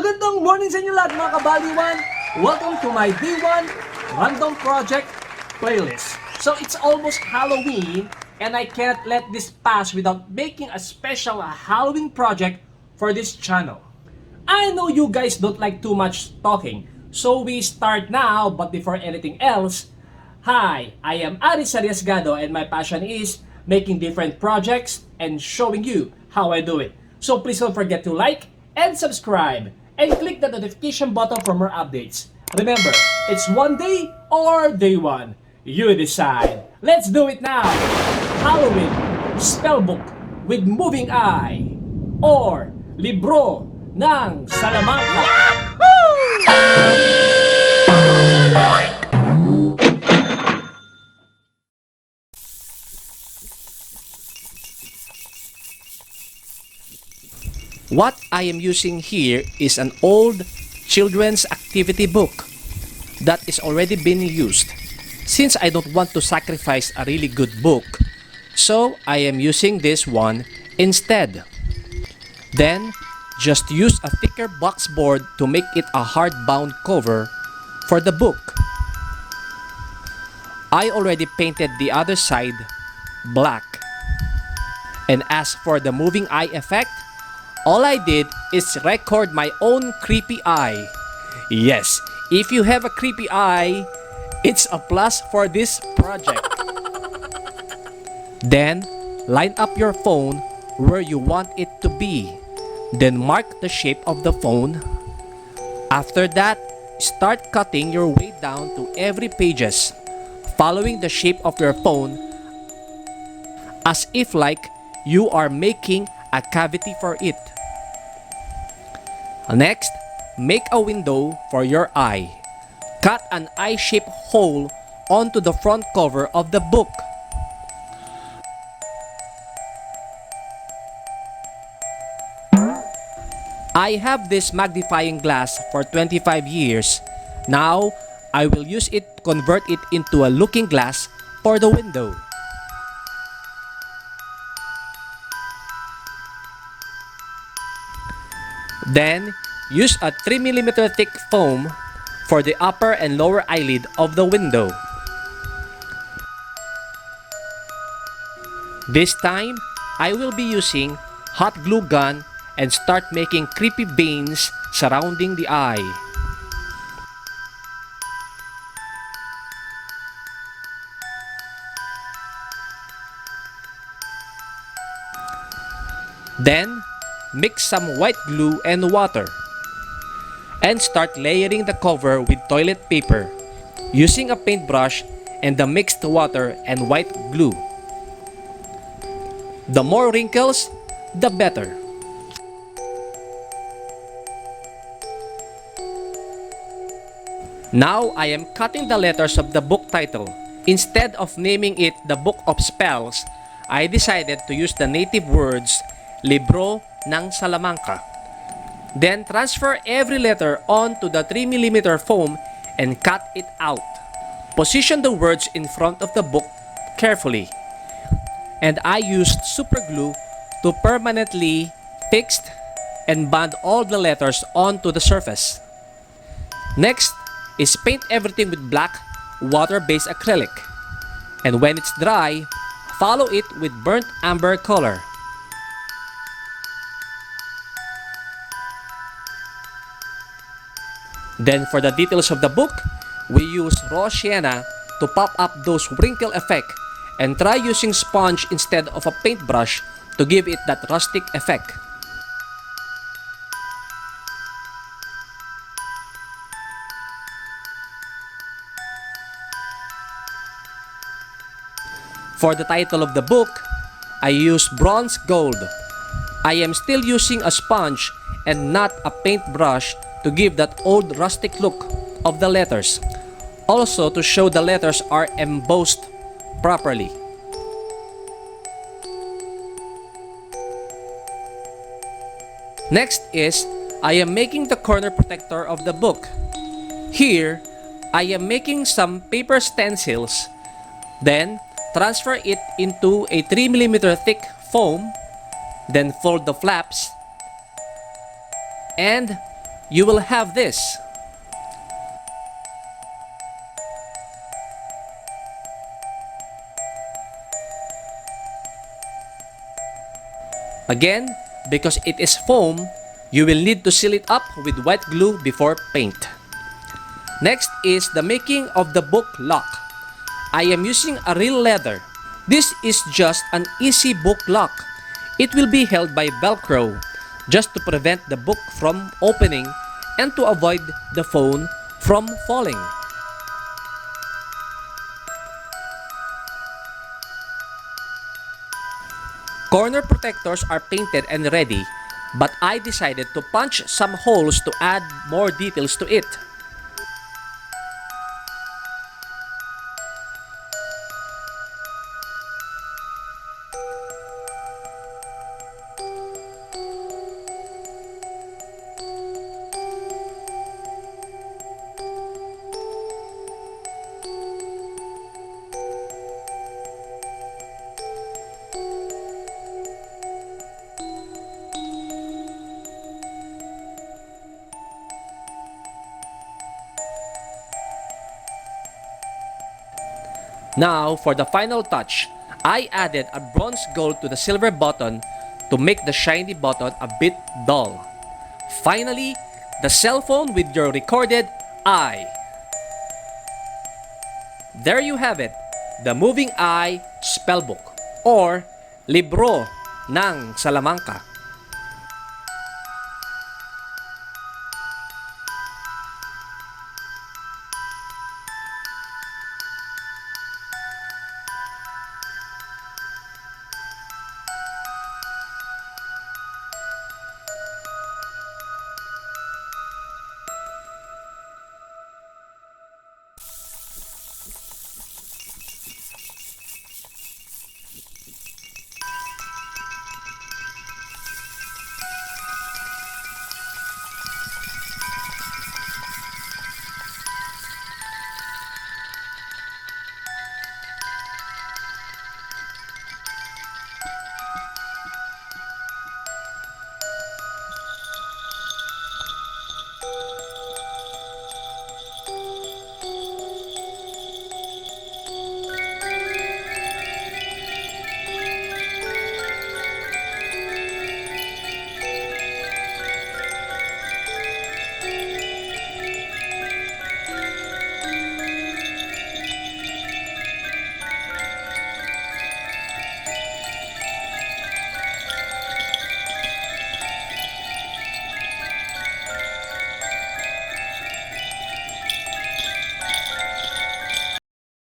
Magandang morning sa inyo lahat mga kabaliwan! Welcome to my D1 Random Project playlist. So it's almost Halloween and I can't let this pass without making a special Halloween project for this channel. I know you guys don't like too much talking, so we start now. But before anything else, hi, I am Aries Arriesgado and my passion is making different projects and showing you how I do it. So please don't forget to like and subscribe and click the notification button for more updates. Remember, it's one day or day one. You decide. Let's do it now. Halloween spellbook with moving eye or libro ng Salamanca. What I am using here is an old children's activity book that is already been used. Since I don't want to sacrifice a really good book, so I am using this one instead. Then, just use a thicker box board to make it a hardbound cover for the book. I already painted the other side black. And as for the moving eye effect, all I did is record my own creepy eye. Yes, if you have a creepy eye, it's a plus for this project. Then, line up your phone where you want it to be. Then mark the shape of the phone. After that, start cutting your way down to every pages, following the shape of your phone as if like you are making a cavity for it. Next, make a window for your eye. Cut an eye-shaped hole onto the front cover of the book. I have this magnifying glass for 25 years. Now, I will use it to convert it into a looking glass for the window. Then, use a 3mm thick foam for the upper and lower eyelid of the window. This time, I will be using hot glue gun and start making creepy veins surrounding the eye. Then, mix some white glue and water and start layering the cover with toilet paper using a paintbrush and the mixed water and white glue. The more wrinkles, the better. Now I am cutting the letters of the book title. Instead of naming it the Book of Spells, I decided to use the native words Libro ng Salamanca. Then transfer every letter onto the 3mm foam and cut it out. Position the words in front of the book carefully. And I used super glue to permanently fix and bond all the letters onto the surface. Next is paint everything with black water-based acrylic. And when it's dry, follow it with burnt amber color. Then for the details of the book, we use raw sienna to pop up those wrinkle effect and try using sponge instead of a paintbrush to give it that rustic effect. For the title of the book, I use bronze gold. I am still using a sponge and not a paintbrush to give that old rustic look of the letters. Also to show the letters are embossed properly. Next is, I am making the corner protector of the book. Here, I am making some paper stencils. Then, transfer it into a 3mm thick foam. Then fold the flaps and you will have this. Again, because it is foam, you will need to seal it up with white glue before paint. Next is the making of the book lock. I am using a real leather. This is just an easy book lock. It will be held by Velcro, just to prevent the book from opening and to avoid the phone from falling. Corner protectors are painted and ready, but I decided to punch some holes to add more details to it. Now, for the final touch, I added a bronze gold to the silver button to make the shiny button a bit dull. Finally, the cell phone with your recorded eye. There you have it, the moving eye spellbook or libro ng Salamanca.